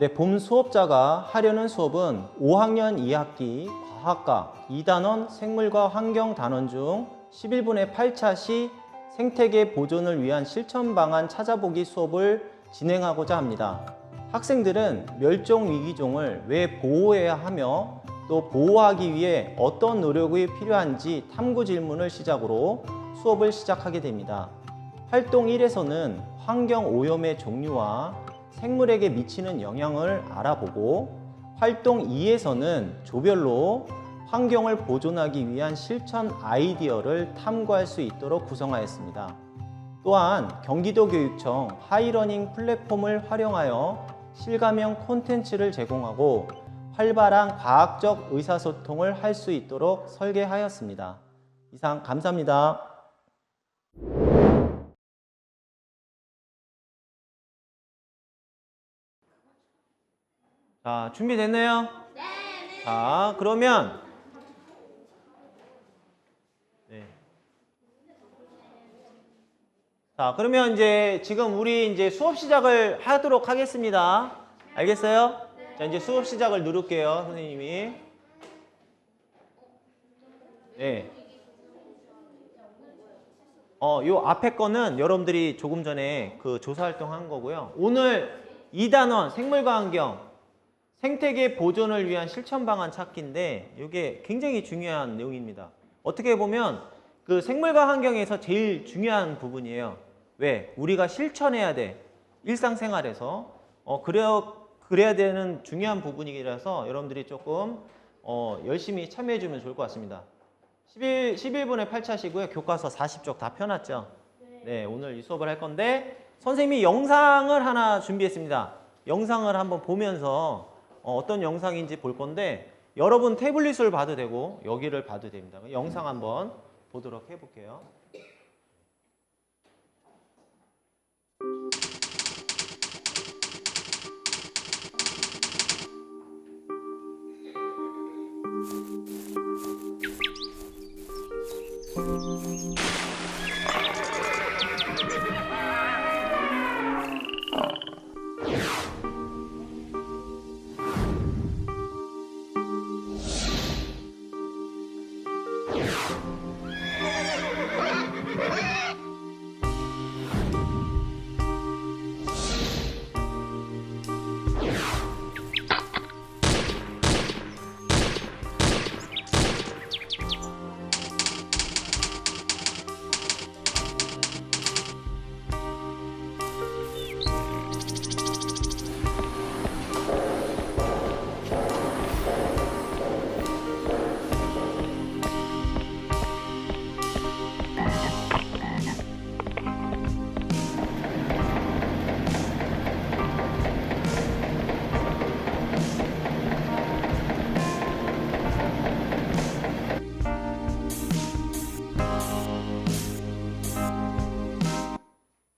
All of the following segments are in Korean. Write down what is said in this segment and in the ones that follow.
네, 봄 수업자가 하려는 수업은 5학년 2학기 과학과 2단원 생물과 환경 단원 중 11분의 8차 시 생태계 보존을 위한 실천 방안 찾아보기 수업을 진행하고자 합니다. 학생들은 멸종 위기종을 왜 보호해야 하며 또 보호하기 위해 어떤 노력이 필요한지 탐구 질문을 시작으로 수업을 시작하게 됩니다. 활동 1에서는 환경 오염의 종류와 생물에게 미치는 영향을 알아보고, 활동 2에서는 조별로 환경을 보존하기 위한 실천 아이디어를 탐구할 수 있도록 구성하였습니다. 또한 경기도교육청 하이러닝 플랫폼을 활용하여 실감형 콘텐츠를 제공하고 활발한 과학적 의사소통을 할 수 있도록 설계하였습니다. 이상 감사합니다. 자, 준비됐나요? 네. 자, 그러면 이제 지금 우리 이제 수업 시작을 하도록 하겠습니다. 알겠어요? 네. 자, 이제 수업 시작을 누를게요, 선생님이. 네. 요 앞에 거는 여러분들이 조금 전에 그 조사 활동한 거고요. 오늘 2단원 생물과 환경 생태계 보존을 위한 실천 방안 찾기인데, 이게 굉장히 중요한 내용입니다. 어떻게 보면 그 생물과 환경에서 제일 중요한 부분이에요. 왜? 우리가 실천해야 돼. 일상생활에서. 그래야 되는 중요한 부분이라서 여러분들이 조금 열심히 참여해 주면 좋을 것 같습니다. 11분의 8차시고요. 교과서 40쪽 다 펴놨죠? 네, 오늘 이 수업을 할 건데 선생님이 영상을 하나 준비했습니다. 영상을 한번 보면서 어떤 영상인지 볼 건데, 여러분 태블릿을 봐도 되고 여기를 봐도 됩니다. 영상 한번 보도록 해볼게요.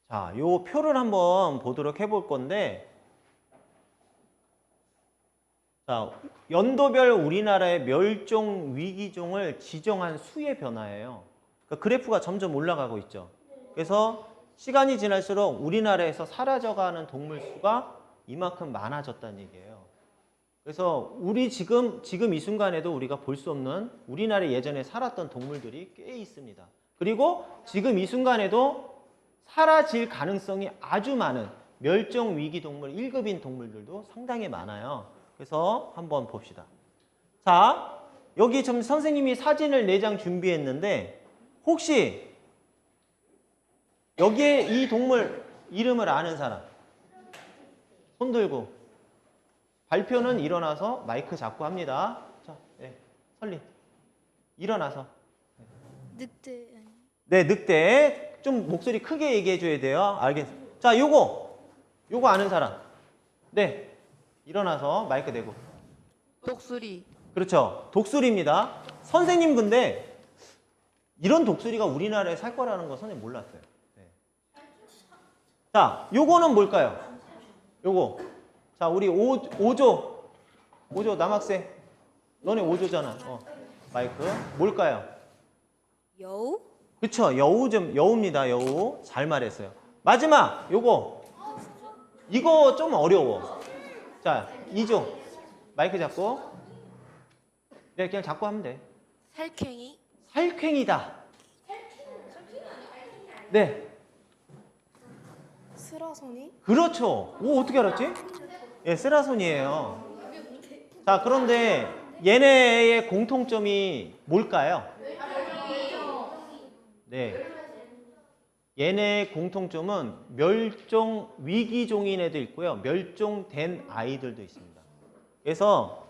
자, 요 표를 한번 보도록 해볼 건데, 자, 연도별 우리나라의 멸종 위기종을 지정한 수의 변화예요. 그러니까 그래프가 점점 올라가고 있죠. 그래서 시간이 지날수록 우리나라에서 사라져가는 동물 수가 이만큼 많아졌다는 얘기예요. 그래서 우리 지금 이 순간에도 우리가 볼 수 없는 우리나라에 예전에 살았던 동물들이 꽤 있습니다. 그리고 지금 이 순간에도 사라질 가능성이 아주 많은 멸종 위기 동물 1급인 동물들도 상당히 많아요. 그래서 한번 봅시다. 자, 여기 좀 선생님이 사진을 4장 준비했는데, 혹시 여기에 이 동물 이름을 아는 사람? 손 들고. 발표는 일어나서 마이크 잡고 합니다. 자, 네, 설리. 일어나서. 늑대. 네, 늑대. 좀 목소리 크게 얘기해 줘야 돼요. 알겠어요. 자, 요거 아는 사람. 네, 일어나서 마이크 대고. 독수리. 그렇죠, 독수리입니다. 선생님 근데 이런 독수리가 우리나라에 살 거라는 거 선생님 몰랐어요. 네. 자, 요거는 뭘까요? 요거. 자, 우리 오조 남학생. 너네 오조잖아. 마이크. 뭘까요? 여우? 그쵸, 여우입니다. 여우. 잘 말했어요. 마지막 요거. 이거 좀 어려워. 자, 2종. 마이크 잡고. 네, 그냥 잡고 하면 돼. 살쾡이. 살쾡이다. 네. 스라소니. 그렇죠. 오, 어떻게 알았지? 예, 스라손이에요. 자, 그런데 얘네의 공통점이 뭘까요? 네. 얘네의 공통점은 멸종 위기종인 애도 있고요. 멸종된 아이들도 있습니다. 그래서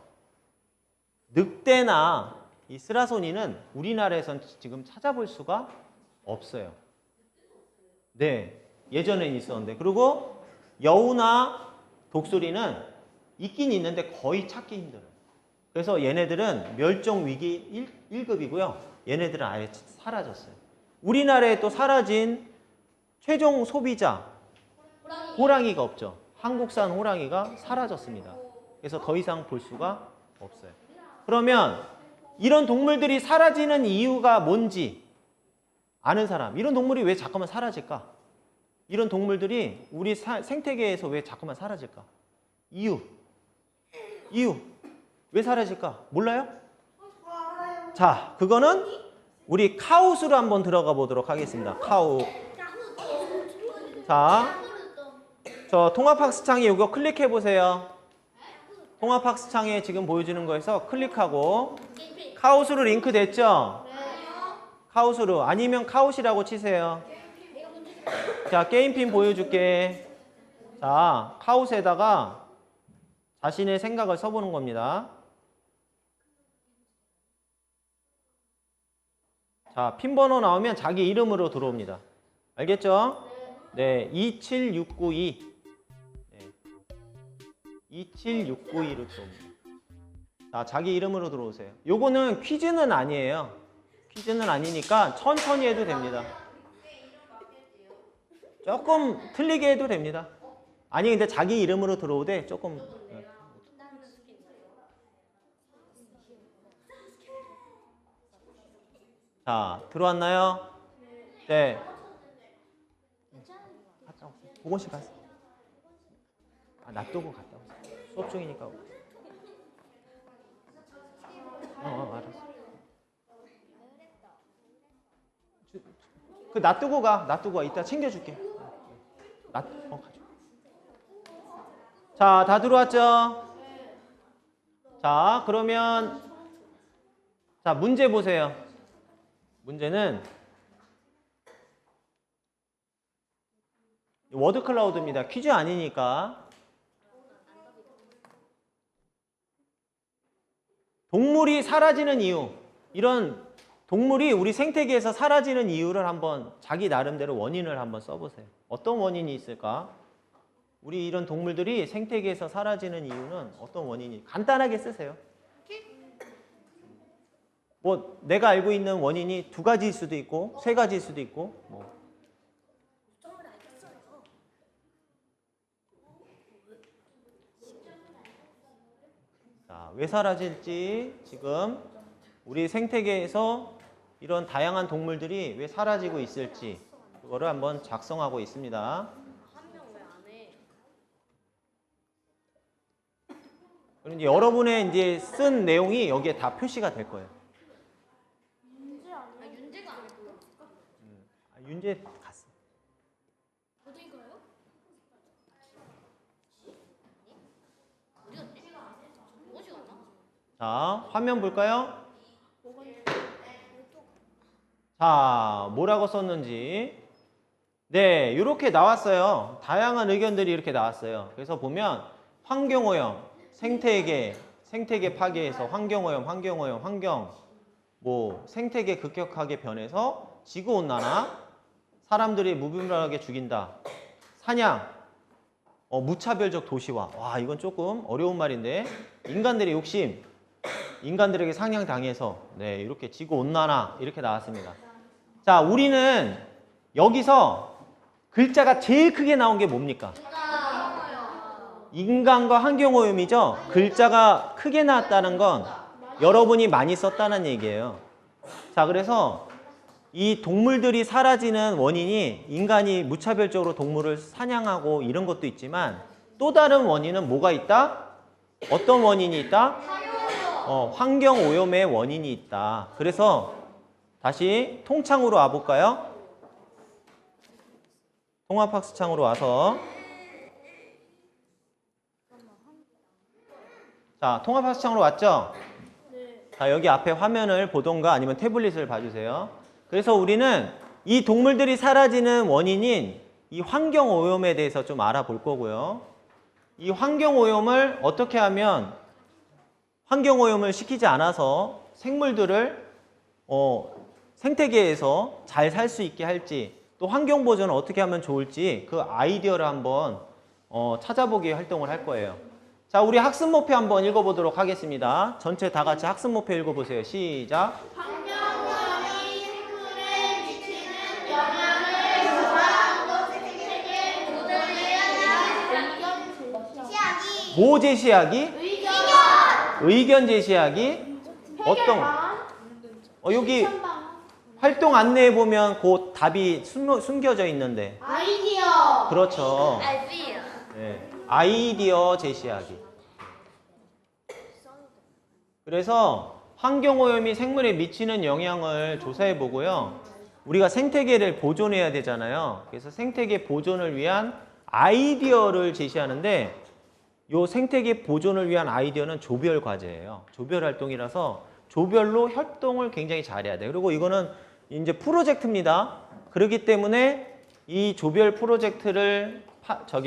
늑대나 이 스라소니는 우리나라에선 지금 찾아볼 수가 없어요. 네. 예전엔 있었는데. 그리고 여우나 독수리는 있긴 있는데 거의 찾기 힘들어요. 그래서 얘네들은 멸종 위기 1급이고요. 얘네들은 아예 사라졌어요. 우리나라에 또 사라진 최종 소비자 호랑이가 없죠. 한국산 호랑이가 사라졌습니다. 그래서 더 이상 볼 수가 없어요. 그러면 이런 동물들이 사라지는 이유가 뭔지 아는 사람. 이런 동물이 왜 자꾸만 사라질까? 이런 동물들이 우리 생태계에서 왜 자꾸만 사라질까? 이유. 왜 사라질까? 몰라요? 자, 그거는 우리 카우스로 한번 들어가 보도록 하겠습니다. 카우. 자, 저 통합학습창에 이거 클릭해 보세요. 통합학습창에 지금 보여주는 거에서 클릭하고 카우스로 링크 됐죠? 카우스로. 아니면 카우시라고 치세요. 자, 게임핀 보여줄게. 자, 카우스에다가 자신의 생각을 써보는 겁니다. 자, 핀 번호 나오면 자기 이름으로 들어옵니다. 알겠죠? 네, 27692. 네, 27692로 들어옵니다. 자, 자기 이름으로 들어오세요. 요거는 퀴즈는 아니에요. 퀴즈는 아니니까 천천히 해도 됩니다. 조금 틀리게 해도 됩니다. 아니, 근데 자기 이름으로 들어오되 조금. 자, 들어왔나요? 네. 갔다 오세요. 보건실 가세요. 아, 놔두고 갔다 오세요. 수업 중이니까. 알았어. 그 놔두고 가. 놔두고 가. 이따 챙겨줄게. 가져. 자, 다 들어왔죠? 자, 그러면 자, 문제 보세요. 문제는 워드 클라우드입니다. 퀴즈 아니니까. 동물이 사라지는 이유. 이런 동물이 우리 생태계에서 사라지는 이유를 한번 자기 나름대로 원인을 한번 써보세요. 어떤 원인이 있을까? 우리 이런 동물들이 생태계에서 사라지는 이유는 어떤 원인이? 간단하게 쓰세요. 뭐 내가 알고 있는 원인이 2가지일 수도 있고 3가지일 수도 있고 뭐. 자, 왜 사라질지 지금 우리 생태계에서 이런 다양한 동물들이 왜 사라지고 있을지 그거를 한번 작성하고 있습니다. 그럼 이제 여러분의 이제 쓴 내용이 여기에 다 표시가 될 거예요. 윤재 갔어. 자, 화면 볼까요? 자, 뭐라고 썼는지. 네, 이렇게 나왔어요. 다양한 의견들이 이렇게 나왔어요. 그래서 보면 환경오염, 생태계 파괴에서 환경오염, 뭐 생태계 급격하게 변해서 지구온난화, 사람들이 무분별하게 죽인다, 사냥, 무차별적 도시화. 와, 이건 조금 어려운 말인데 인간들의 욕심, 인간들에게 상향당해서 네, 이렇게 지구온난화 이렇게 나왔습니다. 자, 우리는 여기서 글자가 제일 크게 나온 게 뭡니까? 인간과 환경오염이죠. 글자가 크게 나왔다는 건 여러분이 많이 썼다는 얘기예요. 자, 그래서 이 동물들이 사라지는 원인이 인간이 무차별적으로 동물을 사냥하고 이런 것도 있지만 또 다른 원인은 뭐가 있다? 어떤 원인이 있다? 환경 오염의 원인이 있다. 그래서 다시 통창으로 와볼까요? 통합학습창으로 와서 자, 통합학습창으로 왔죠? 자, 여기 앞에 화면을 보던가 아니면 태블릿을 봐주세요. 그래서 우리는 이 동물들이 사라지는 원인인 이 환경오염에 대해서 좀 알아볼 거고요. 이 환경오염을 어떻게 하면 환경오염을 시키지 않아서 생물들을 생태계에서 잘 살 수 있게 할지, 또 환경보존을 어떻게 하면 좋을지 그 아이디어를 한번 찾아보기 활동을 할 거예요. 자, 우리 학습 목표 한번 읽어보도록 하겠습니다. 전체 다 같이 학습 목표 읽어보세요. 시작. 환경오염이 생물에 미치는 영향을 조사하고 생태계 보존을 위한 제시하기. 뭐 제시하기? 의견. 의견 제시하기. 어떤 거? 여기 활동 안내해 보면 그 답이 숨겨져 있는데. 아이디어. 그렇죠. 아이디어. 네. 아이디어 제시하기. 그래서 환경오염이 생물에 미치는 영향을 조사해 보고요. 우리가 생태계를 보존해야 되잖아요. 그래서 생태계 보존을 위한 아이디어를 제시하는데 이 생태계 보존을 위한 아이디어는 조별 과제예요. 조별 활동이라서 조별로 협동을 굉장히 잘해야 돼요. 그리고 이거는 이제 프로젝트입니다. 그렇기 때문에 이 조별 프로젝트를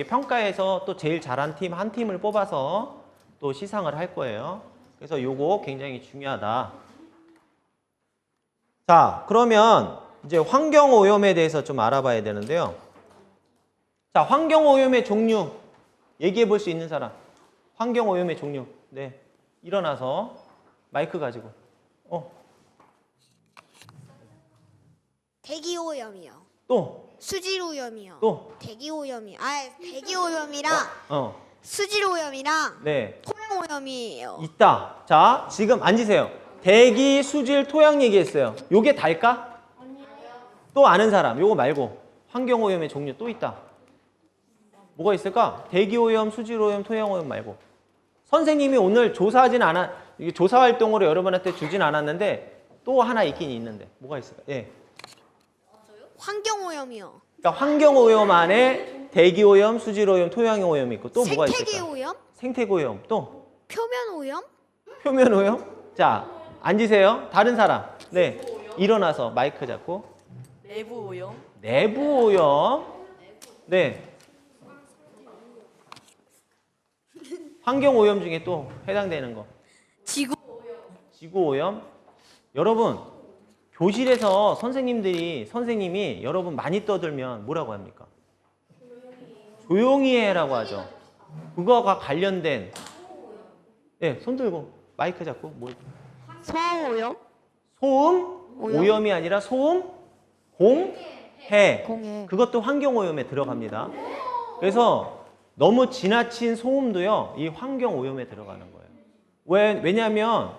평가해서 또 제일 잘한 팀 한 팀을 뽑아서 또 시상을 할 거예요. 그래서 요거 굉장히 중요하다. 자, 그러면 이제 환경오염에 대해서 좀 알아봐야 되는데요. 자, 환경오염의 종류 얘기해 볼 수 있는 사람. 환경오염의 종류. 네, 일어나서 마이크 가지고. 대기오염이요. 또. 수질오염이요. 또. 대기오염이. 대기오염이랑 어. 수질오염이랑 네. 토양오염이에요. 있다. 자, 지금 앉으세요. 대기, 수질, 토양 얘기했어요. 요게 달까? 아니요. 또 아는 사람. 요거 말고. 환경오염의 종류 또 있다. 뭐가 있을까? 대기오염, 수질오염, 토양오염 말고. 선생님이 오늘 조사하진 않아, 조사 활동으로 여러분한테 주진 않았는데 또 하나 있긴 있는데. 뭐가 있을까? 예. 환경오염이요. 그러니까 환경오염 안에 대기오염, 수질오염, 토양오염이 있고 또 뭐가 있을까? 생태계오염? 생태오염. 또 표면오염? 표면오염. 자, 앉으세요. 다른 사람. 네. 일어나서 마이크 잡고. 내부 오염. 내부 오염. 네. 환경 오염 중에 또 해당되는 거. 지구 지구 오염. 여러분, 교실에서 선생님이 여러분 많이 떠들면 뭐라고 합니까? 조용히 해라고 하죠. 그거가 관련된. 네, 손 들고 마이크 잡고 뭐? 소음오염? 소음 오염이 아니라 소음 공해. 공해. 그것도 환경 오염에 들어갑니다. 그래서 너무 지나친 소음도요, 이 환경 오염에 들어가는 거예요. 왜냐하면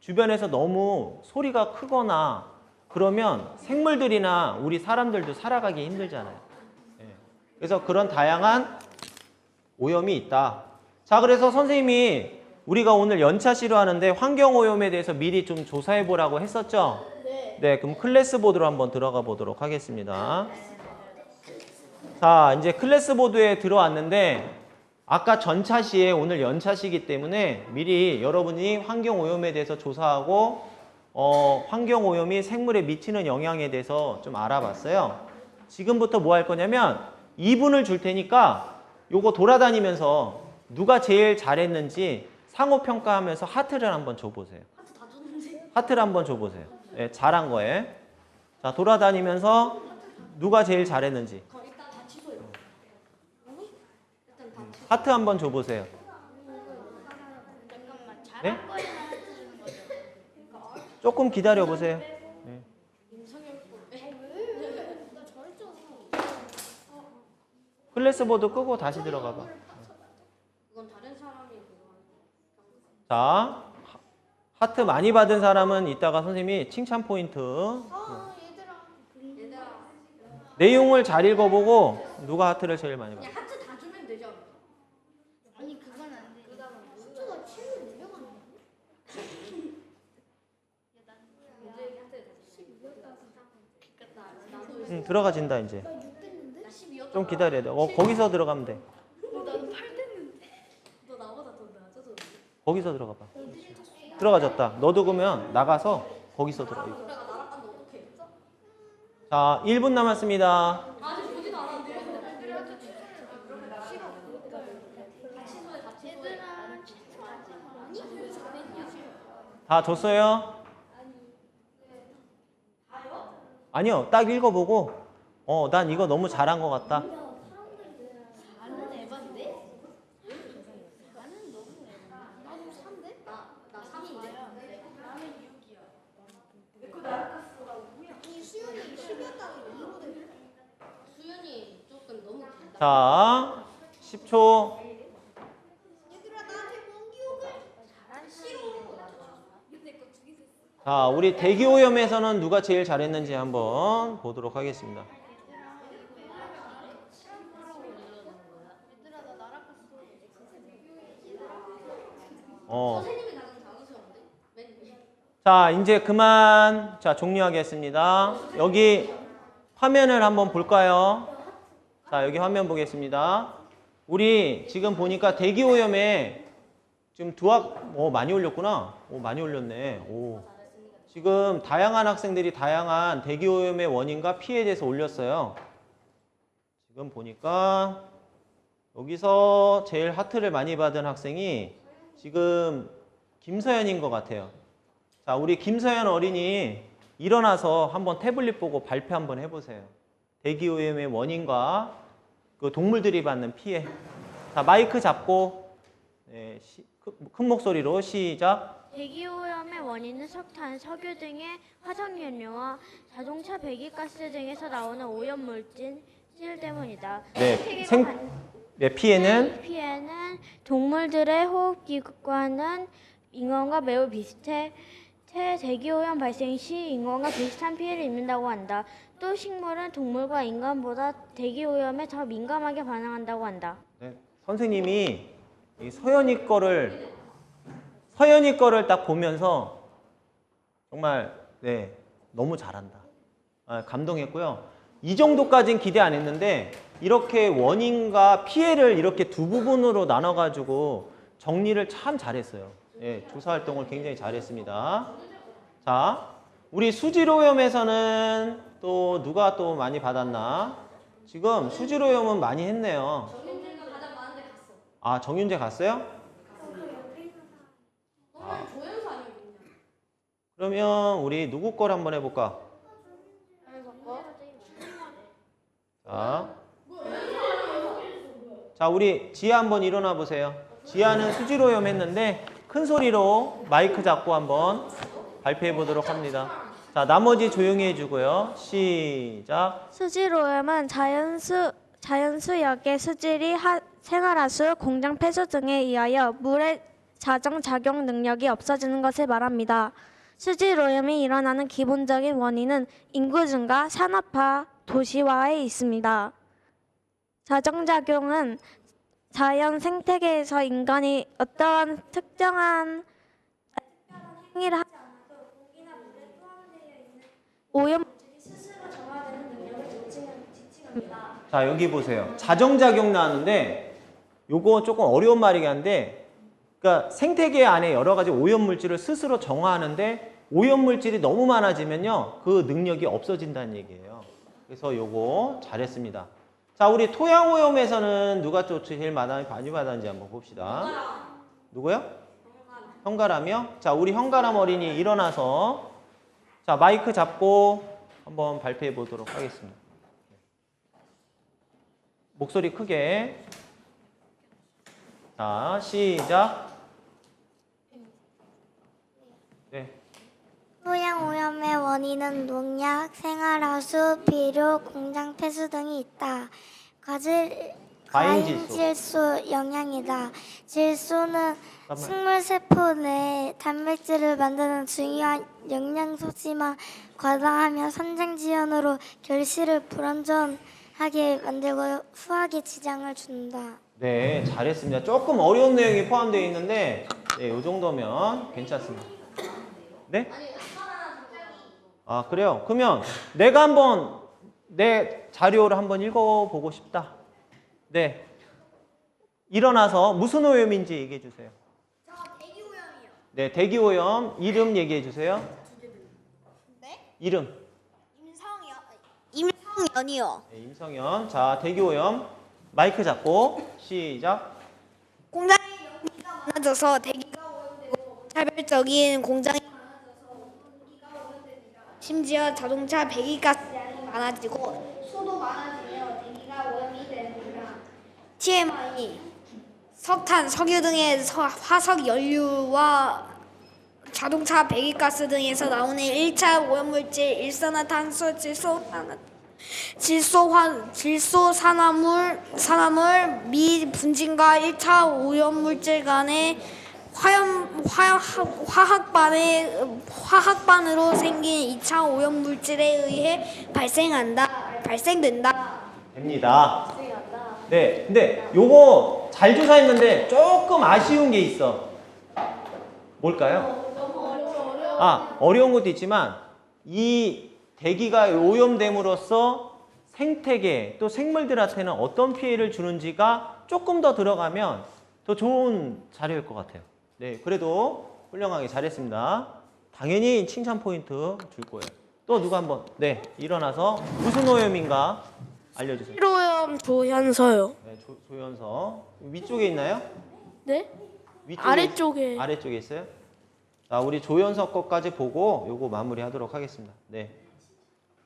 주변에서 너무 소리가 크거나 그러면 생물들이나 우리 사람들도 살아가기 힘들잖아요. 예. 그래서 그런 다양한 오염이 있다. 자, 그래서 선생님이 우리가 오늘 연차시로 하는데 환경 오염에 대해서 미리 좀 조사해 보라고 했었죠? 네, 그럼 클래스 보드로 한번 들어가 보도록 하겠습니다. 자, 이제 클래스 보드에 들어왔는데 아까 전차시에 오늘 연차시이기 때문에 미리 여러분이 환경 오염에 대해서 조사하고 환경 오염이 생물에 미치는 영향에 대해서 좀 알아봤어요. 지금부터 뭐 할 거냐면 2분을 줄 테니까 요거 돌아다니면서 누가 제일 잘했는지 상호 평가하면서 하트를 한번 줘보세요. 하트를 한번 줘보세요. 네, 잘한 거에. 자, 돌아다니면서 누가 제일 잘했는지. 하트 한번 줘보세요. 네? 조금 기다려보세요. 네. 클래스 보드 끄고 다시 들어가봐. 자, 하트 많이 받은 사람은 이따가 선생님이 칭찬 포인트. 내용을 잘 읽어보고 누가 하트를 제일 많이 받아. 하트 다 주면 되지 않나? 들어가진다 이제. 좀 기다려야 돼. 거기서 들어가면 돼. 거기서 들어가 봐. 들어가졌다. 너도 그러면 나가서 거기서 들어가. 자, 1분 남았습니다. 다 줬어요? 아니요. 딱 읽어보고 난 이거 너무 잘한 것 같다. 자, 10초. 자, 우리 대기오염에서는 누가 제일 잘했는지 한번 보도록 하겠습니다. 자, 이제 그만. 자, 종료하겠습니다. 여기 화면을 한번 볼까요? 자, 여기 화면 보겠습니다. 우리 지금 보니까 대기오염에 지금 많이 올렸구나. 많이 올렸네. 지금 다양한 학생들이 다양한 대기오염의 원인과 피해에 대해서 올렸어요. 지금 보니까 여기서 제일 하트를 많이 받은 학생이 지금 김서연인 것 같아요. 자, 우리 김서연 어린이 일어나서 한번 태블릿 보고 발표 한번 해보세요. 대기오염의 원인과 그 동물들이 받는 피해. 자, 마이크 잡고 큰 목소리로 시작. 대기오염의 원인은 석탄, 석유 등의 화석연료와 자동차 배기가스 등에서 나오는 오염물질 때문이다. 피해는 동물들의 호흡기관은 인간과 매우 비슷해 대기오염 발생 시 인간과 비슷한 피해를 입는다고 한다. 또 식물은 동물과 인간보다 대기오염에 더 민감하게 반응한다고 한다. 네, 선생님이 이 서연이 거를 딱 보면서 정말 너무 잘한다. 감동했고요. 이 정도까지는 기대 안 했는데 이렇게 원인과 피해를 이렇게 두 부분으로 나눠가지고 정리를 참 잘했어요. 조사 활동을 굉장히 잘했습니다. 자, 우리 수질오염에서는 또 누가 또 많이 받았나? 지금 수질오염은 많이 했네요. 정윤재가 가장 많은데 갔어. 아, 정윤재 갔어요? 조연수 아니거든요. 그러면 우리 누구 걸 한번 해볼까? 자, 우리 지아 한번 일어나 보세요. 지아는 수질오염 했는데 큰 소리로 마이크 잡고 한번 발표해 보도록 합니다. 자, 나머지 조용히 해주고요. 시작. 수질오염은 자연수역의 수질이 생활하수, 공장 폐수 등에 의하여 물의 자정작용 능력이 없어지는 것을 말합니다. 수질오염이 일어나는 기본적인 원인은 인구 증가, 산업화, 도시화에 있습니다. 자정작용은 자연 생태계에서 인간이 어떠한 특정한 행위를 하지 않아도 공기나 물에 포함되어 있는 오염물질이 스스로 정화되는 능력을 지칭합니다. 자, 여기 보세요. 자정작용 나왔는데 요거 조금 어려운 말이긴 한데 그러니까 생태계 안에 여러 가지 오염물질을 스스로 정화하는데 오염물질이 너무 많아지면요. 그 능력이 없어진다는 얘기예요. 그래서 요거 잘했습니다. 자, 우리 토양오염에서는 누가 또 제일 많이 받았는지 한번 봅시다. 누구요? 현가람이요? 자, 우리 현가람 어린이 일어나서 자, 마이크 잡고 한번 발표해 보도록 하겠습니다. 목소리 크게. 자, 시작. 토양오염의 원인은 농약, 생활하수, 비료, 공장 폐수 등이 있다. 과잉질소 영양이다. 질소는 식물세포 내 단백질을 만드는 중요한 영양소지만 과다하면 선장지연으로 결실을 불완전하게 만들고 수확에 지장을 준다. 네, 잘했습니다. 조금 어려운 내용이 포함되어 있는데 이 정도면 괜찮습니다. 네? 아, 그래요? 그러면 내가 한번 내 자료를 한번 읽어보고 싶다. 네. 일어나서 무슨 오염인지 얘기해 주세요. 저 대기오염이요. 네, 대기오염 이름 얘기해 주세요. 네? 이름. 임성연이요. 네, 임성현. 자, 대기오염 마이크 잡고 시작. 공장에 연기가 많아져서 대기가 오염되고 차별적인 공장이 많아져서 공기가 오염됩니다. 심지어 자동차 배기가스량이 많아지고 수도 많아지며 대기가 오염이 됩니다. TMI 석탄, 석유 등의 화석 연료와 자동차 배기가스 등에서 나오는 1차 오염물질 일산화탄소, 질소산화물 및 분진과 1차 오염물질 간의 화학반으로 생긴 2차 오염물질에 의해 발생된다. 됩니다. 네, 근데 요거 잘 조사했는데 조금 아쉬운 게 있어. 뭘까요? 어려운 것도 있지만 이 대기가 오염됨으로써 생태계 또 생물들한테는 어떤 피해를 주는지가 조금 더 들어가면 더 좋은 자료일 것 같아요. 네, 그래도 훌륭하게 잘했습니다. 당연히 칭찬 포인트 줄 거예요. 또 누가 한번 네 일어나서 무슨 오염인가 알려주세요. 실오염 조현서요. 네, 조연서 위쪽에 있나요? 네? 위쪽에 아래쪽에. 아래쪽에 있어요? 자, 우리 조연석 것까지 보고 요거 마무리하도록 하겠습니다. 네.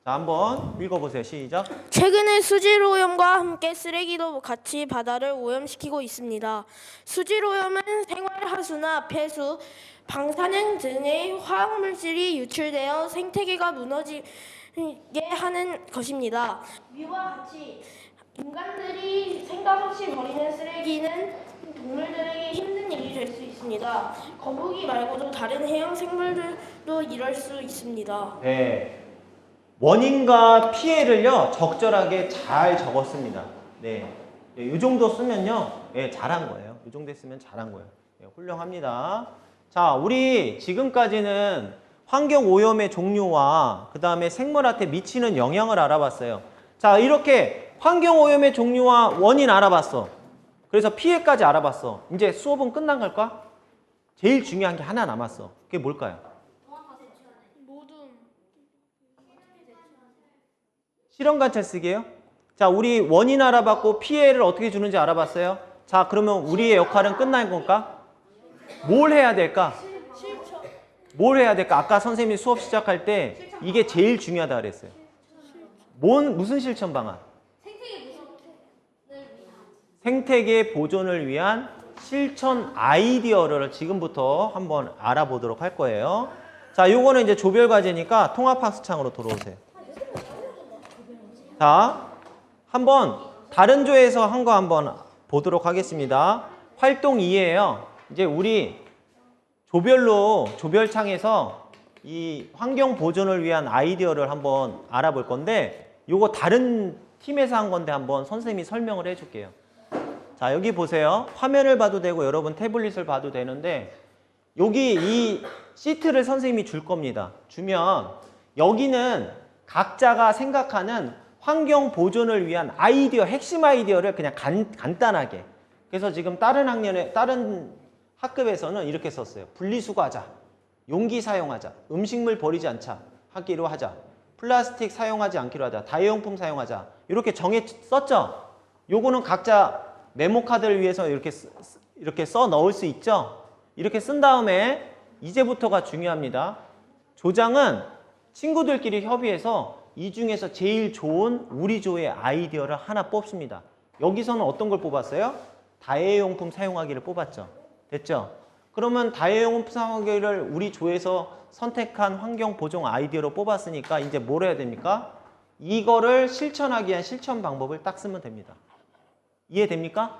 자, 한번 읽어보세요. 시작. 최근에 수질오염과 함께 쓰레기도 같이 바다를 오염시키고 있습니다. 수질오염은 생활하수나 폐수, 방사능 등의 화학물질이 유출되어 생태계가 무너지게 하는 것입니다. 위와 같이 인간들이 생각 없이 버리는 쓰레기는 동물들에게 힘든 일이 될 수 있습니다. 거북이 말고도 다른 해양 생물들도 이럴 수 있습니다. 네. 원인과 피해를요 적절하게 잘 적었습니다. 네. 네, 이 정도 쓰면요, 네, 잘한 거예요. 이 정도 쓰면 잘한 거예요. 네, 훌륭합니다. 자, 우리 지금까지는 환경 오염의 종류와 그 다음에 생물한테 미치는 영향을 알아봤어요. 자, 이렇게 환경 오염의 종류와 원인 알아봤어. 그래서 피해까지 알아봤어. 이제 수업은 끝난 걸까? 제일 중요한 게 하나 남았어. 그게 뭘까요? 실험 관찰 쓰기예요? 자, 우리 원인 알아봤고 피해를 어떻게 주는지 알아봤어요? 자, 그러면 우리의 역할은 끝난 건가? 뭘 해야 될까? 뭘 해야 될까? 아까 선생님이 수업 시작할 때 이게 제일 중요하다 그랬어요. 무슨 실천 방안? 생태계 보존을 위한 실천 아이디어를 지금부터 한번 알아보도록 할 거예요. 자, 요거는 이제 조별 과제니까 통합학습창으로 들어오세요. 자, 한번 다른 조에서 한 거 한번 보도록 하겠습니다. 활동 2예요. 이제 우리 조별창에서 이 환경 보존을 위한 아이디어를 한번 알아볼 건데 요거 다른 팀에서 한 건데 한번 선생님이 설명을 해줄게요. 자, 여기 보세요. 화면을 봐도 되고 여러분 태블릿을 봐도 되는데 여기 이 시트를 선생님이 줄 겁니다. 주면 여기는 각자가 생각하는 환경 보존을 위한 아이디어, 핵심 아이디어를 그냥 간단하게. 그래서 지금 다른 학급에서는 이렇게 썼어요. 분리수거하자, 용기 사용하자, 음식물 버리지 않자 하기로 하자, 플라스틱 사용하지 않기로 하자, 다회용품 사용하자. 이렇게 썼죠? 요거는 각자 메모카드를 위해서 이렇게 써 넣을 수 있죠? 이렇게 쓴 다음에 이제부터가 중요합니다. 조장은 친구들끼리 협의해서 이 중에서 제일 좋은 우리 조의 아이디어를 하나 뽑습니다. 여기서는 어떤 걸 뽑았어요? 다회용품 사용하기를 뽑았죠. 됐죠? 그러면 다회용품 사용하기를 우리 조에서 선택한 환경 보존 아이디어로 뽑았으니까 이제 뭘 해야 됩니까? 이거를 실천하기 위한 실천 방법을 딱 쓰면 됩니다. 이해됩니까?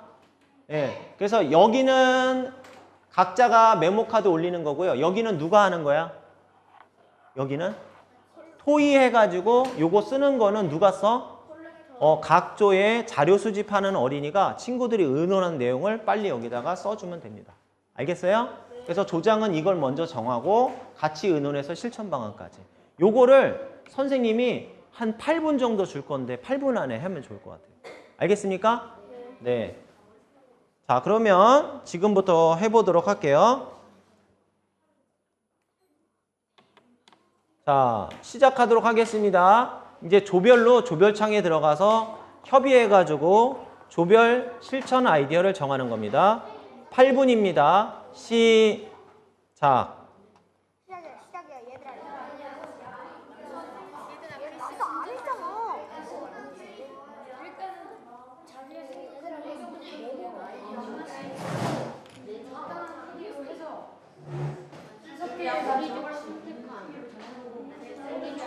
네. 그래서 여기는 각자가 메모카드 올리는 거고요. 여기는 누가 하는 거야? 여기는 토의해가지고 요거 쓰는 거는 누가 써? 각 조에 자료 수집하는 어린이가 친구들이 의논한 내용을 빨리 여기다가 써주면 됩니다. 알겠어요? 그래서 조장은 이걸 먼저 정하고 같이 의논해서 실천 방안까지. 요거를 선생님이 한 8분 정도 줄 건데 8분 안에 하면 좋을 것 같아요. 알겠습니까? 네. 자, 그러면 지금부터 해보도록 할게요. 자, 시작하도록 하겠습니다. 이제 조별로 조별창에 들어가서 협의해가지고 조별 실천 아이디어를 정하는 겁니다. 8분입니다. 시작.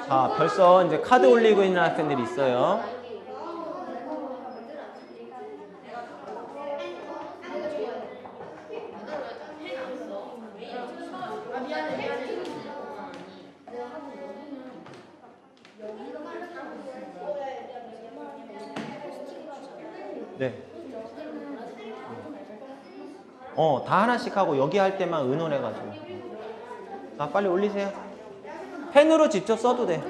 자, 벌써 이제 카드 올리고 있는 학생들이 있어요. 네. 다 하나씩 하고 여기 할 때만 의논해가지고. 자, 빨리 올리세요. 펜으로 직접 써도 돼.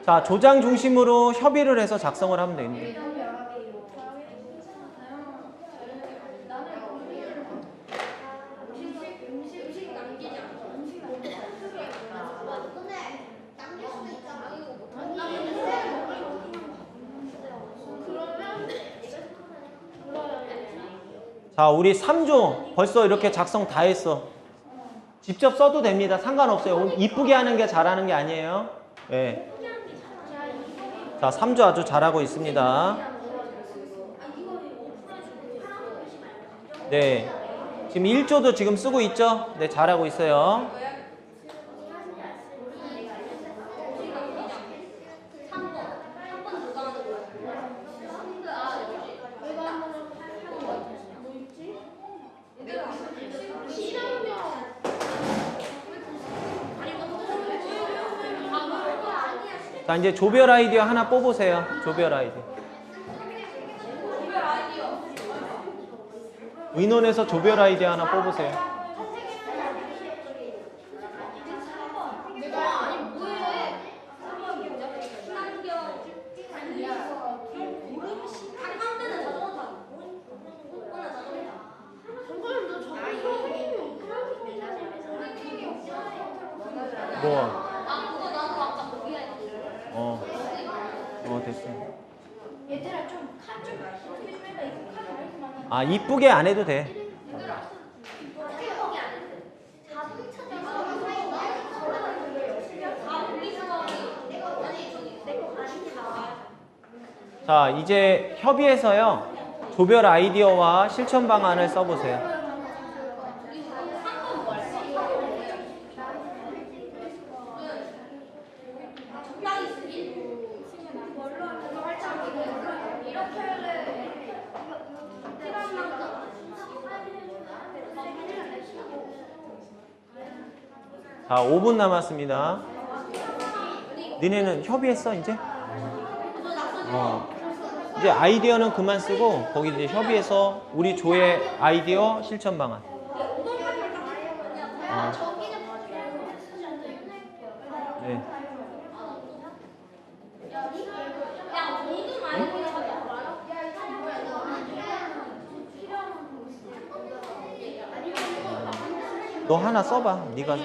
자, 조장 중심으로 협의를 해서 작성을 하면 되는데. 자, 우리 3조 벌써 이렇게 작성 다 했어. 직접 써도 됩니다. 상관없어요. 이쁘게 하는 게 잘하는 게 아니에요. 네. 자, 3조 아주 잘하고 있습니다. 네. 지금 1조도 지금 쓰고 있죠? 네, 잘하고 있어요. 자, 이제 조별 아이디어 하나 뽑으세요. 조별 아이디어. 의논해서 조별 아이디어 하나 뽑으세요. 뭐? 됐어. 얘들아 좀 어떻게 좀 해봐. 이거 카드 왜 이렇게 많아? 아, 이쁘게 안 해도 돼. 자, 이제 협의해서요. 조별 아이디어와 실천 방안을 써보세요. 자, 5분 남았습니다. 니네는 협의했어, 이제? 이제 아이디어는 그만 쓰고, 거기 이제 협의해서 우리 조의 아이디어 실천 방안. 네. 너 하나 써봐. 네가.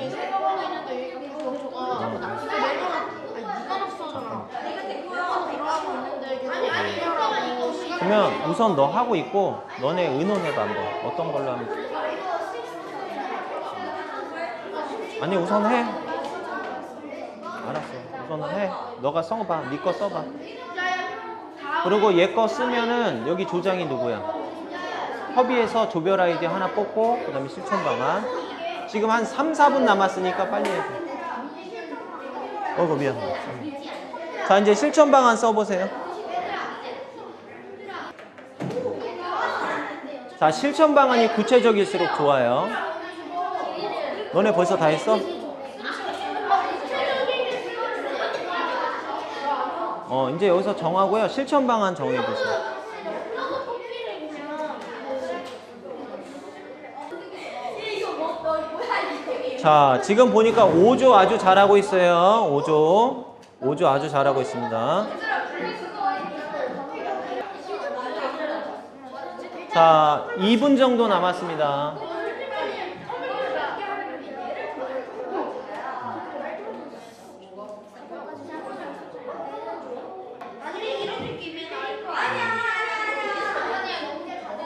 그러면 우선 너 하고 있고 너네 의논해봐 한번. 어떤 걸로 하면 돼? 아니, 우선 해. 알았어. 우선 해. 너가 써봐. 네 거 써봐. 그리고 얘 거 쓰면은 여기 조장이 누구야? 협의해서 조별 아이디어 하나 뽑고 그 다음에 실천 방안. 지금 한 3, 4분 남았으니까 빨리 해. 미안. 자, 이제 실천 방안 써보세요. 자, 실천 방안이 구체적일수록 좋아요. 너네 벌써 다 했어? 이제 여기서 정하고요. 실천 방안 정해 주세요. 자, 지금 보니까 5조 아주 잘하고 있어요. 5조 아주 잘하고 있습니다. 자, 2분 정도 남았습니다.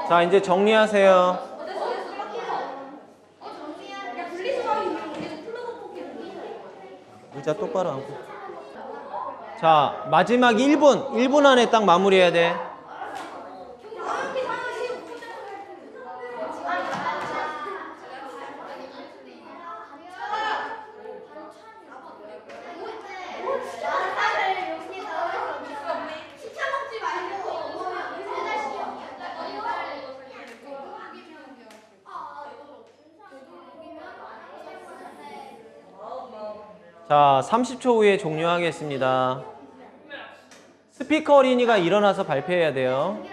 자, 이제 정리하세요. 의자 똑바로 앉고. 자, 마지막 1분 안에 딱 마무리해야 돼. 자, 30초 후에 종료하겠습니다. 스피커 어린이가 일어나서 발표해야 돼요.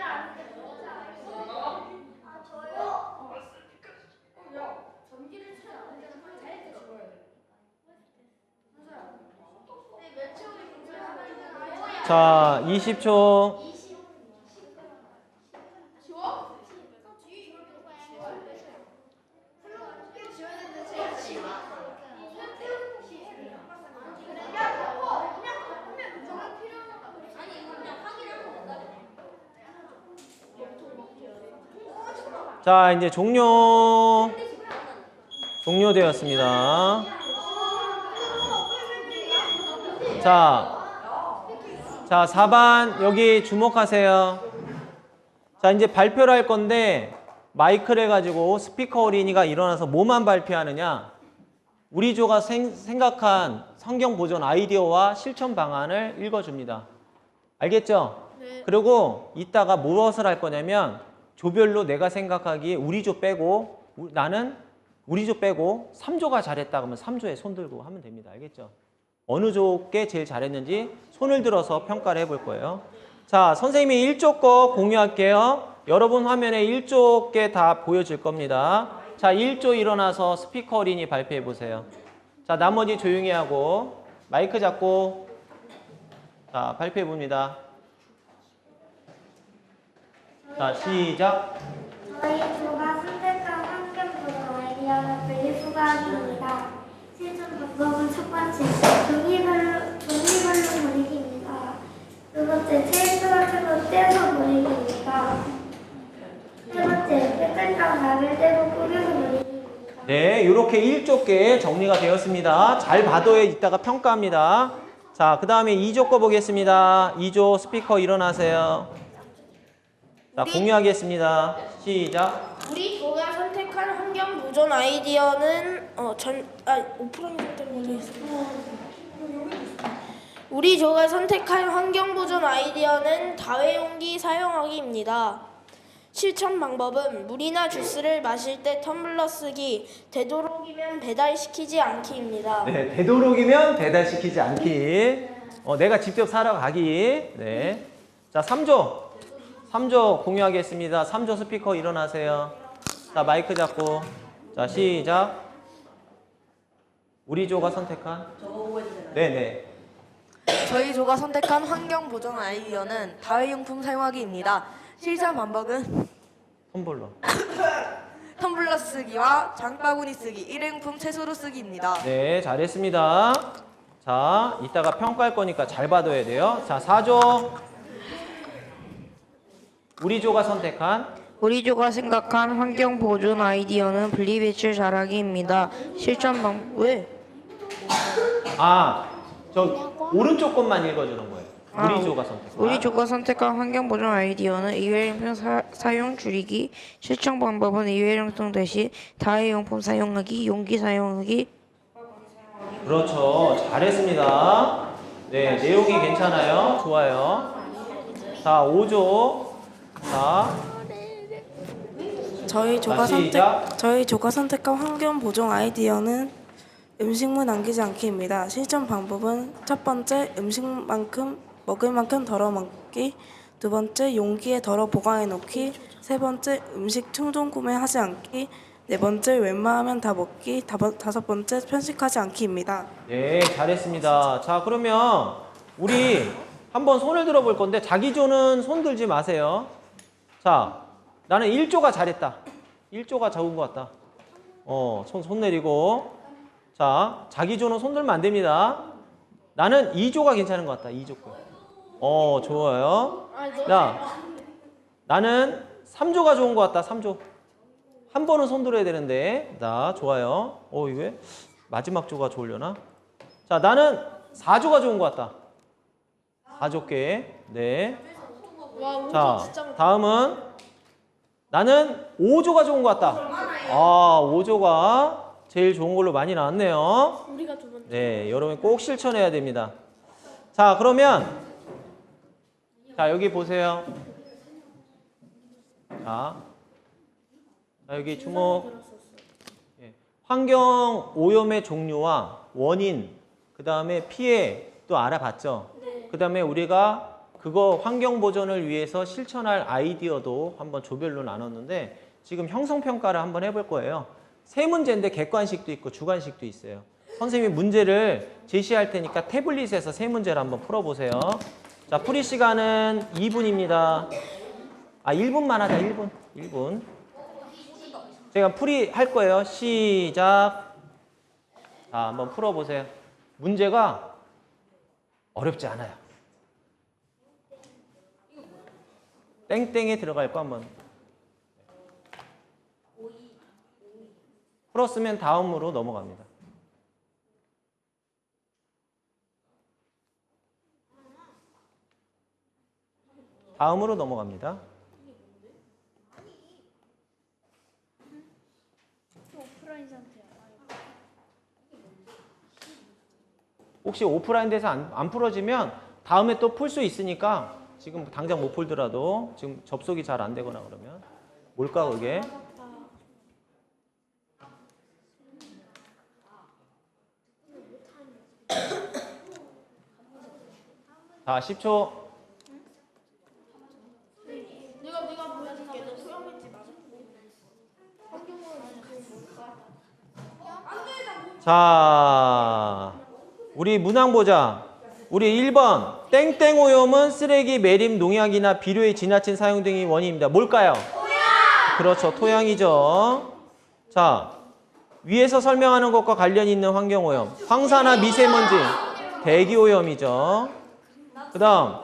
자, 20초. 자, 이제 종료되었습니다. 자, 4반 여기 주목하세요. 자, 이제 발표를 할 건데 마이크를 해가지고 스피커 어린이가 일어나서 뭐만 발표하느냐? 우리 조가 생각한 성경 보존 아이디어와 실천 방안을 읽어줍니다. 알겠죠? 네. 그리고 이따가 무엇을 할 거냐면 조별로 내가 생각하기에 우리 조 빼고 나는 우리 조 빼고 3조가 잘했다 그러면 3조에 손 들고 하면 됩니다. 알겠죠? 어느 조께 제일 잘했는지 손을 들어서 평가를 해볼 거예요. 자, 선생님이 1조 거 공유할게요. 여러분 화면에 1조 게 다 보여질 겁니다. 자, 1조 일어나서 스피커 어린이 발표해 보세요. 자, 나머지 조용히 하고 마이크 잡고 자, 발표해 봅니다. 자, 시작. 저희 조가 선택한 환경보존 아이디어는 분리수거하기입니다. 실천 방법은 첫 번째, 종이별로 버리기입니다. 두 번째, 테이프 같은 거 떼서 버리기입니다. 세 번째, 빼꼼랑 라벨대로 꾸며서 버리기입니다. 네, 이렇게 1조께 정리가 되었습니다. 잘 봐둬야 이따가 평가합니다. 자, 그 다음에 2조 거 보겠습니다. 2조 스피커 일어나세요. 자, 공유하겠습니다. 시작. 우리 조가 선택한 환경 보존 아이디어는 오프라인 때문에 우리 조가 선택한 환경 보존 아이디어는 다회용기 사용하기입니다. 실천 방법은 물이나 주스를 마실 때 텀블러 쓰기, 되도록이면 배달시키지 않기입니다. 네, 되도록이면 배달시키지 않기. 내가 직접 사러 가기. 네. 자, 3조 공유하겠습니다. 3조 스피커 일어나세요. 자, 마이크 잡고. 자, 시작. 우리 조가 선택한? 네네. 저희 조가 선택한 환경 보존 아이디어는 다회용품 사용하기입니다. 실천 방법은 텀블러 쓰기와 장바구니 쓰기, 일회용품 채소로 쓰기입니다. 네, 잘했습니다. 자, 이따가 평가할 거니까 잘 받아야 돼요. 자, 4조. 우리 조가 선택한? 우리 조가 생각한 환경 보존 아이디어는 분리배출 잘하기입니다. 실천 방법은 저 오른쪽 것만 읽어주는 거예요. 우리 조가 선택한. 우리 조가 선택한 환경 보존 아이디어는 일회용품 사용 줄이기. 실천 방법은 일회용품 대신 다회용품 사용하기, 용기 사용하기. 그렇죠. 잘했습니다. 네, 내용이 괜찮아요. 좋아요. 자, 5조. 자, 저희 조가 선택한 환경 보존 아이디어는 음식물 남기지 않기입니다. 실천 방법은 첫 번째, 음식만큼 먹을 만큼 덜어 먹기. 두 번째, 용기에 덜어 보관해 놓기. 세 번째, 음식 충동 구매하지 않기. 네 번째, 웬만하면 다 먹기. 다섯 번째, 편식하지 않기입니다. 네, 잘했습니다. 자, 그러면 우리 한번 손을 들어볼 건데 자기조는 손 들지 마세요. 자, 나는 1조가 잘했다. 1조가 적은 것 같다. 손 내리고. 자, 자기조는 손 들면 안 됩니다. 나는 2조가 괜찮은 것 같다. 2조 거. 좋아요. 자, 나는 3조가 좋은 것 같다. 3조. 한 번은 손 들어야 되는데. 나 좋아요. 이게 마지막 조가 좋으려나? 자, 나는 4조가 좋은 것 같다. 4조께. 네. 자, 다음은 나는 5조가 좋은 것 같다. 5조가 제일 좋은 걸로 많이 나왔네요. 우리가 두 번째. 네, 여러분 꼭 실천해야 됩니다. 자, 그러면 자, 여기 보세요. 자, 여기 주목. 환경 오염의 종류와 원인, 그 다음에 피해 또 알아봤죠. 그 다음에 우리가 그거 환경 보존을 위해서 실천할 아이디어도 한번 조별로 나눴는데 지금 형성평가를 한번 해볼 거예요. 세 문제인데 객관식도 있고 주관식도 있어요. 선생님이 문제를 제시할 테니까 태블릿에서 세 문제를 한번 풀어보세요. 자, 풀이 시간은 2분입니다. 1분만 하자. 1분. 제가 풀이 할 거예요. 시작. 자, 한번 풀어보세요. 문제가 어렵지 않아요. 땡땡에 들어갈 거 한번 풀었으면 다음으로 넘어갑니다. 다음으로 넘어갑니다. 혹시 오프라인 돼서 안 풀어지면 다음에 또 풀 수 있으니까 지금 당장 못 풀더라도 지금 접속이 잘 안 되거나 그러면 뭘까 그게? 자, 10초. 내가 보여줄게. 너 소형 믿지 마. 자, 우리 문항 보자. 우리 1번 땡땡 오염은 쓰레기, 매림, 농약이나 비료의 지나친 사용 등이 원인입니다. 뭘까요? 토양! 그렇죠. 토양이죠. 자, 위에서 설명하는 것과 관련이 있는 환경 오염. 황사나 미세먼지, 대기 오염이죠. 그 다음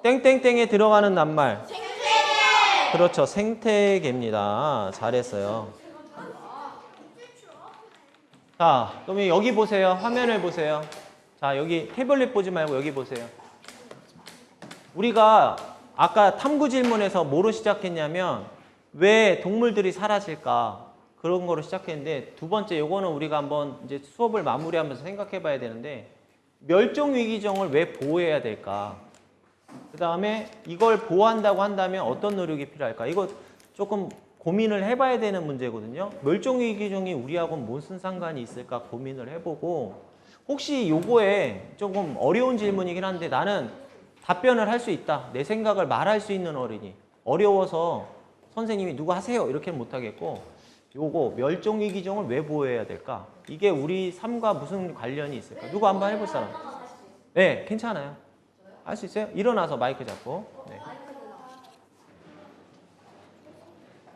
땡땡땡에 들어가는 낱말. 생태계! 그렇죠. 생태계입니다. 잘했어요. 자, 그러면 여기 보세요. 화면을 보세요. 자, 여기 태블릿 보지 말고 여기 보세요. 우리가 아까 탐구 질문에서 뭐로 시작했냐면 왜 동물들이 사라질까? 그런 거로 시작했는데 두 번째 요거는 우리가 한번 이제 수업을 마무리하면서 생각해 봐야 되는데 멸종 위기종을 왜 보호해야 될까? 그 다음에 이걸 보호한다고 한다면 어떤 노력이 필요할까? 이거 조금 고민을 해봐야 되는 문제거든요. 멸종 위기종이 우리하고는 무슨 상관이 있을까 고민을 해보고 혹시 요거에 조금 어려운 질문이긴 한데 나는 답변을 할 수 있다. 내 생각을 말할 수 있는 어린이. 어려워서 선생님이 누구 하세요 이렇게는 못하겠고 요거 멸종위기종을 왜 보호해야 될까? 이게 우리 삶과 무슨 관련이 있을까? 누구 한번 해볼 사람? 네, 괜찮아요. 할 수 있어요? 일어나서 마이크 잡고. 네.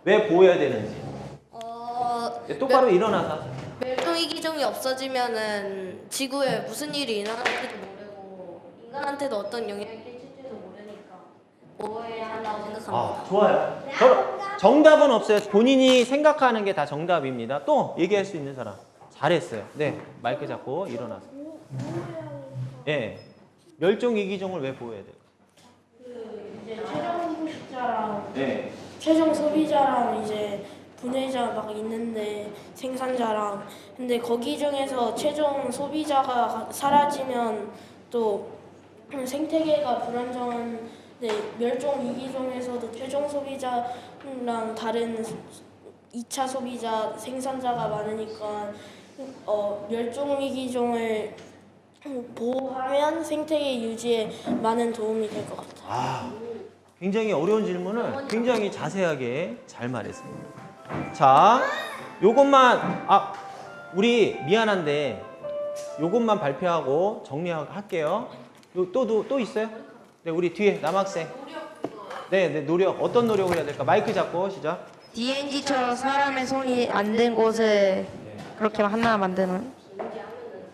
왜 보호해야 되는지. 네, 똑바로 일어나서 하세요. 멸종위기종이 없어지면은 지구에 무슨 일이 일어날지도 모르고 인간한테도 어떤 영향을 끼칠지도 모르니까 보호해야 한다고 생각합니다. 좋아요. 정답은 없어요. 본인이 생각하는 게 다 정답입니다. 또 얘기할 수 있는 사람. 잘했어요. 네, 마이크 잡고 일어나서. 네, 멸종위기종을 왜 보호해야 될까? 이제 최종 소비자랑 네. 최종 소비자랑 이제 분해자 막 있는데 생산자랑 근데 거기 중에서 최종 소비자가 사라지면 또 생태계가 불안정한데 멸종 위기종에서도 최종 소비자랑 다른 2차 소비자 생산자가 많으니까 멸종 위기종을 보호하면 생태계 유지에 많은 도움이 될 것 같아요. 아, 굉장히 어려운 질문을 굉장히 자세하게 잘 말했습니다. 자, 요것만 우리 미안한데 요것만 발표하고 정리할게요. 또 있어요? 네, 우리 뒤에 남학생. 네, 노력. 어떤 노력을 해야 될까? 마이크 잡고 시작. DNG처럼 사람의 손이 안 된 곳을 그렇게 하나 만드는.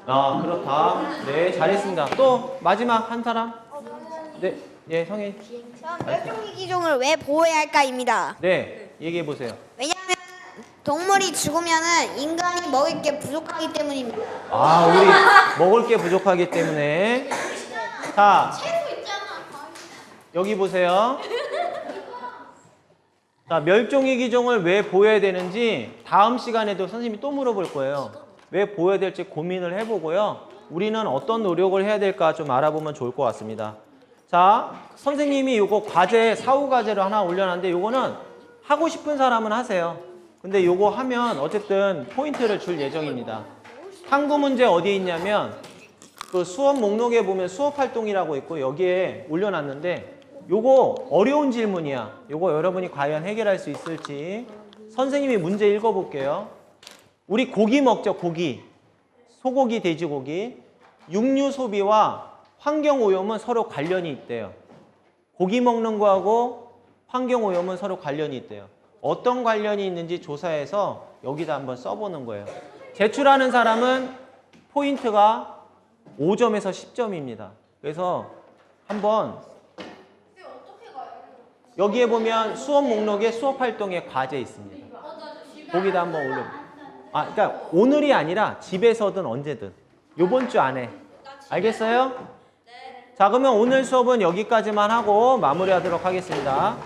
아, 그렇다. 네, 잘했습니다. 또 마지막 한 사람. 네, 예, 성인. 멸종위기종을 왜 보호해야 할까입니다. 네, 얘기해 보세요. 왜냐하면 동물이 죽으면은 인간이 먹을 게 부족하기 때문입니다. 아, 우리 먹을 게 부족하기 때문에. 자, 여기 보세요. 자, 멸종위기종을 왜 보호해야 되는지 다음 시간에도 선생님이 또 물어볼 거예요. 왜 보호해야 될지 고민을 해보고요. 우리는 어떤 노력을 해야 될까 좀 알아보면 좋을 것 같습니다. 자, 선생님이 요거 과제, 사후 과제로 하나 올려놨는데 요거는 하고 싶은 사람은 하세요. 근데 요거 하면 어쨌든 포인트를 줄 예정입니다. 탐구 문제 어디에 있냐면 그 수업 목록에 보면 수업 활동이라고 있고 여기에 올려놨는데 요거 어려운 질문이야. 요거 여러분이 과연 해결할 수 있을지 선생님이 문제 읽어볼게요. 우리 고기 먹죠, 고기. 소고기, 돼지고기. 육류 소비와 환경오염은 서로 관련이 있대요. 고기 먹는 거하고 환경오염은 서로 관련이 있대요. 어떤 관련이 있는지 조사해서 여기다 한번 써보는 거예요. 제출하는 사람은 포인트가 5점에서 10점입니다. 그래서 한번 여기에 보면 수업 목록에 수업 활동의 과제 있습니다. 거기다 한번 올려. 그러니까 오늘이 아니라 집에서든 언제든 요번 주 안에. 알겠어요? 자, 그러면 오늘 수업은 여기까지만 하고 마무리하도록 하겠습니다.